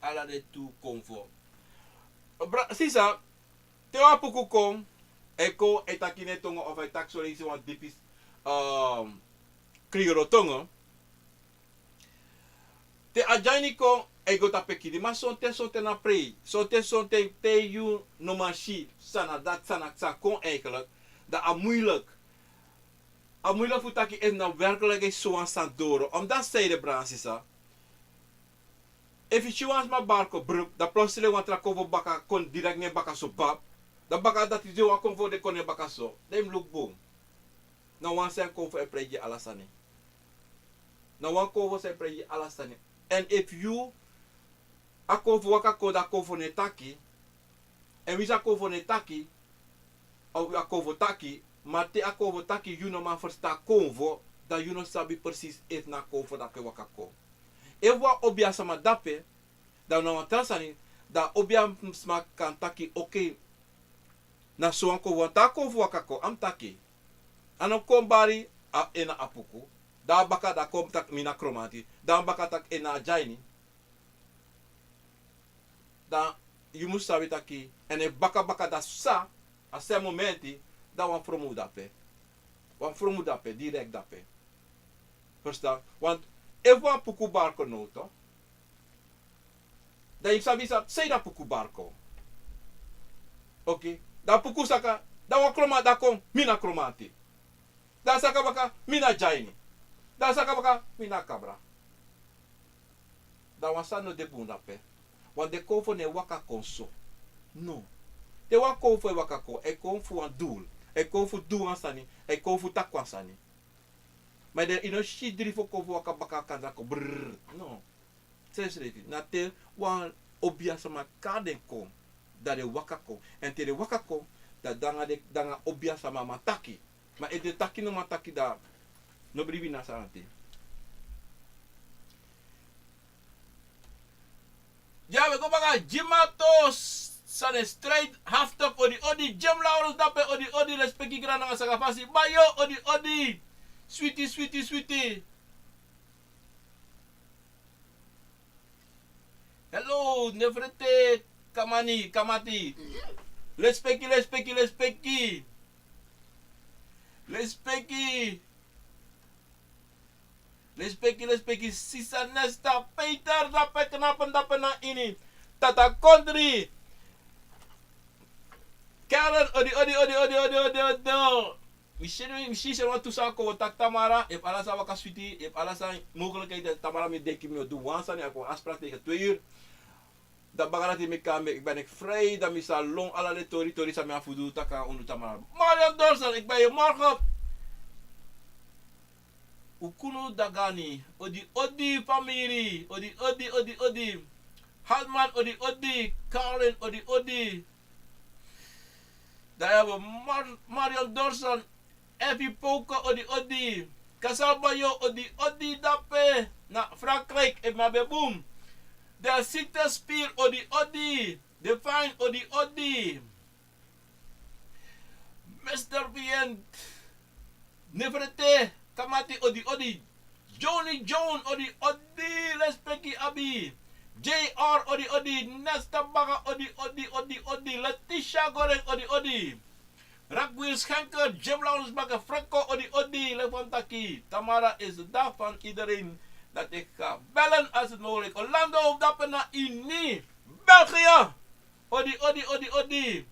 ala de tu konvo. Sisa, te apuku kong eko etakine tongo of etak sorry si wan dipis krioro tongo. Te ajaini kong ego tapekiri, maar sonte na prei. Sonte te you no mashi sana dat sana sa kon eigenlijk. Dat a moeilijk. A moeilijk futaki is nou werkelijk is zo aan Sandoro. Omdat zei de Bransisa. If je was maar barco broek, dat plotseling want rakovo baka kon direct ne baka so bab. Dat baka dat je zo kon voor de kon ne baka so. Dem look boom. Nou wan zijn kon voor e preje alasani. Nou wan kon voor zijn preje alasani. And if you akovo waka ko da kovo ne taki. En wie akovo ne taki. Of akovo taki. Maar te akovo taki you no man versta konvo. Dat you no sabi precies if na kovo da ke waka ko. Ewa obia sama dape, da na watrasani, da obia sma kan taki oke. Na soan ko wata ko wakako am taki. Ano kombari a ena apuku, da baka da kom tak mina kromati, da baka tak ena jaini. Da you must sabi taki, ene baka da sa, a se momenti, da wan fromu dape. Wan fromu dape, direct dape. Verstaan? Want Ewa puku barco noto. Da ik sabi sa sei da puku barco. Okay. Da puku saka da wa kroma da kon mina kromati. Da saka baka mina jaini. Da saka baka mina cabra. Da wa sano de bunda pe. Wan de kofo ne waka konso. No. De wa kofo e waka ko e konfu an doel. E konfu doel ansani. E konfu takwansani. Maar de ino shit drie voor kovo waka baka kan zako brrr. No. Seriously. Na te wan obia sama kaden kom. Da de waka kom. En te de waka kom. Da danga obia sama mataki. Maar de taki no mataki da. No brivi na sarante. Ja, we go baka jimatos. Sane straight haftok odi jam laurus dape odi respecti grana nga sagafasi. Bayo odi. Sweetie. Hello, nevrete kamati. Lespeki. Sisa nesta Peter dapat kenapa na ini. Tata country. Karen odi. Misschien zijn we toezaken wat tak Tamara. If alles aan wakker sweetie. If alles aan mogelijkheid dat Tamara me denk ik me doe. Want dan heb ik een afspraak tegen 2 uur. Dat bagarat in mijn kamer. Ik ben vrij. Dat mijn salon allerlei tori samen aan voedoe. Taka onder Tamara. Mario Dorsan. Ik ben je morgen. Ukunu Dagani. Odi familie. Odi. Halman odi. Karen odi. Daar hebben we Marion Dorsan. Effie Poker odi. Casalbayo odi dape. Na Frankrijk en maar boom. De Sitterspier odi. De Fine odi. Mr. Bien. Nevrete. Kamati odi. Johnny Joan odi. Respecti Abi. JR odi. Nesta Baga odi. Letitia Goreng odi. Rakwil Schenker, Jim Laurens Bakker, Franco odi. Levantaki. Tamara is de dag van iedereen dat ik ga bellen als het mogelijk. Orlando dappen naar Ini. België. Odi.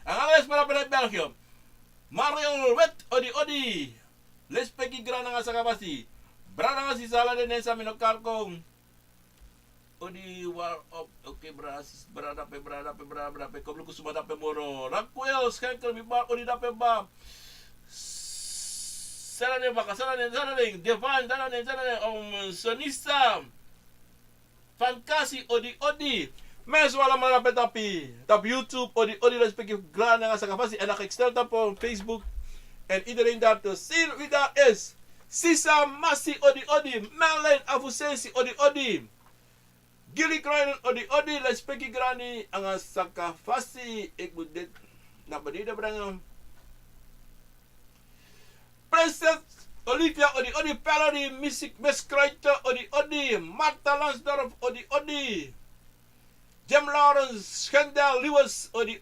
En alles maar naar België. Marion Wet odi. Lespeki Grananga Sagabasi. Brananga Sisala de Nesa Minokarkong. Odi war op, oke berada pe kom luku suma dape moro. Rakwel Schenker mi bar odi dape ba. Sarane baka, sarane, Devan, sarane, Sonista, Fankasi, Odi. Mensen wala malapit op YouTube, Odi respectief graan en Sakafasi. En dan ga ik stel dat op Facebook. En iedereen daar te zien wie daar is. Sisa Masi, Odi, Merlin Afusensi, Odi. Gilly Kruinen, Odi, respectief grani en Sakafasi. Ik moet dit naar beneden brengen. Prinses Olivia, Odi, Pellery, Miss Kruijten, Odi, Marta Lansdorf, Odi. Jem Lawrence, Schendel, Lewis, Odi,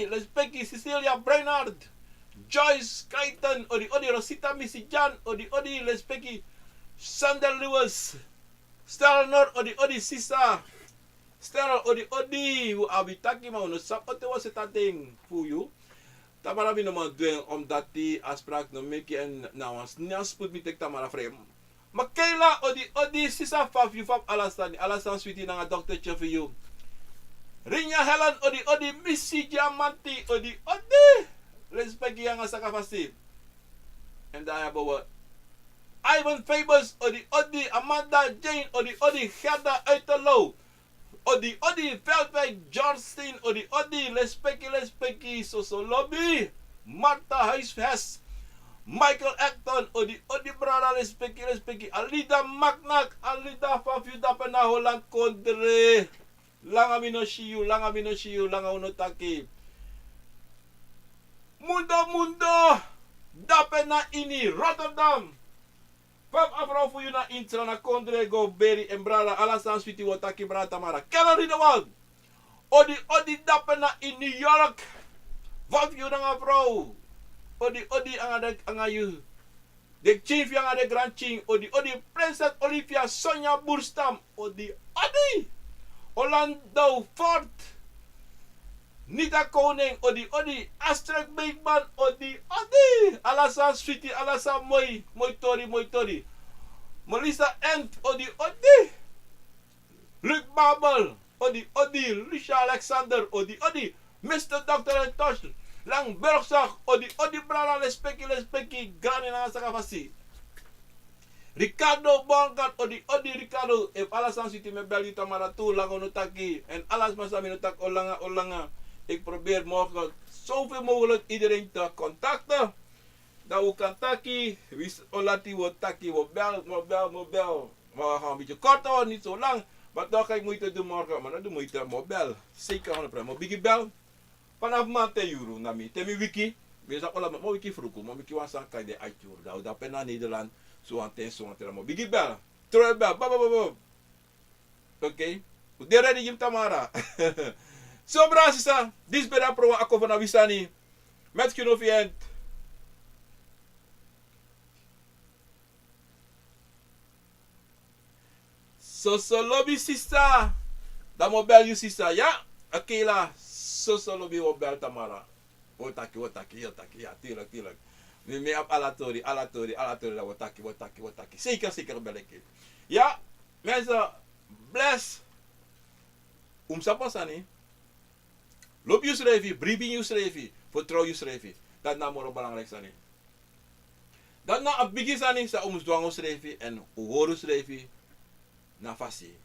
respectief Cecilia Breinhardt, Joyce Creighton, Odi, Rosita Misijan, Odi, respectief Sander Lewis, Stel Nor, Odi, Sisa, Stel, Odi, who abitaki ma unosap, ote was het dat ding voor you. Tamara bi no man doen omdat die afspraak no make en nou als nias put me tek Tamara vrij. Makela, Odi, Sisa faf you faf alastan sweetie na doktertje voor you. Rinya Helen, Odi, Missy Diamanti, Odi, respect yang Sakafasi. En daar hebben we Ivan Fabers, Odi, Amanda Jane, Odi, Gerda Uiterlo, Odi, Veldwijk, Johnston, Odi, respecti, Soso Lobby, Marta Huisves, Michael Acton, Odi, brada, respecti, Alida Magnak, Alida Fafiu Dapena Holland Kondre. Langa mino shiyu, langa unotaki. Mundo, dape na ini, Rotterdam. Pap afro voor je na intra na Kondre, go Berry en Brada, alasan switi wotaki brata mara. Kelly the world. Odi dape na in New York. Wat je na afro. Odi anga you. De chief yang de grand king, Odi, Princess Olivia, Sonja Boerstam, Odi. Orlando Ford, Nita Koning, Odi, Astrid Beekman, Odi, Alasan Sweetie, Alasan Moy Tori, Melissa Ent, Odi, Luke Babel, Odi, Lucia Alexander, Odi, Mr. Dr. Entosh, Lang Bergzag, Odi, Brana, Lespeki, Granny Sakafasi. Ricardo Bonkat, Odi, Ricardo, if alasan siti me bel Tamara toe, lang onotaki, en alles masami notak olanga. Ik probeer morgen zoveel mogelijk iedereen te contacten. Dat we kan taki, wist olati wo taki, wo bel. Maar we gaan een beetje kort houden, niet zo lang. Maar toch ga ik moeite doen morgen, maar dan doe moeite mobel. Zeker 100%. Maar bigi bel, vanaf maand te euro, nami. Temi wiki, wees dat allemaal, maar wiki vroeg, maar wiki was aan kan je uitjoeren. Dat we dat pen naar Nederland. Zo aan het maar bigi bel. Terug bel. Oké. De ready Jim Tamara. Zo brasisa. Dis beda pro ako van Avisani. Met Kinovient. So lobby sister. Da mo bel you sister. Ja. Oké la. So lobby wo bel Tamara. Otaki. Ja, tuurlijk. Me op alatori, dat wataki. Zeker bel ik. Ja, mensen, bless. Sapasani. Loop je schrijven, briefing je schrijven, vertrouw je schrijven. Dat is nou belangrijk zijn. Dat na een begin zijn, sa dwang schrijven en horen schrijven. Na fasi.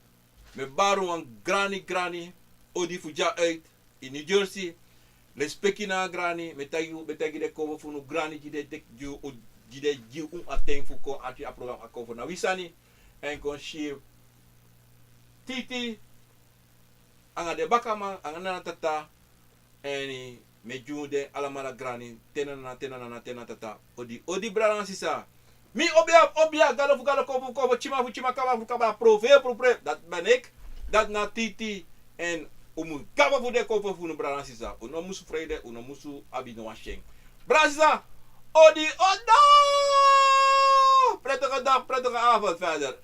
Me baro een granny, odi fuja uit in New Jersey. Respecti na granny, metagi de cover voor een granny die de ateng voor kon ati a program a cover na wisani en kon ship titi anga de bakama anga na tata en me jude alamara granny tenana tata odi brana sisa mi obia galo cover chima kaba prove dat ben ik dat na titi en umu kaba voor de koper voor een brasisa. Uno musu vrede, uno musu abino washing. Brasisa, odi odo! Prettige dag, prettige avond verder.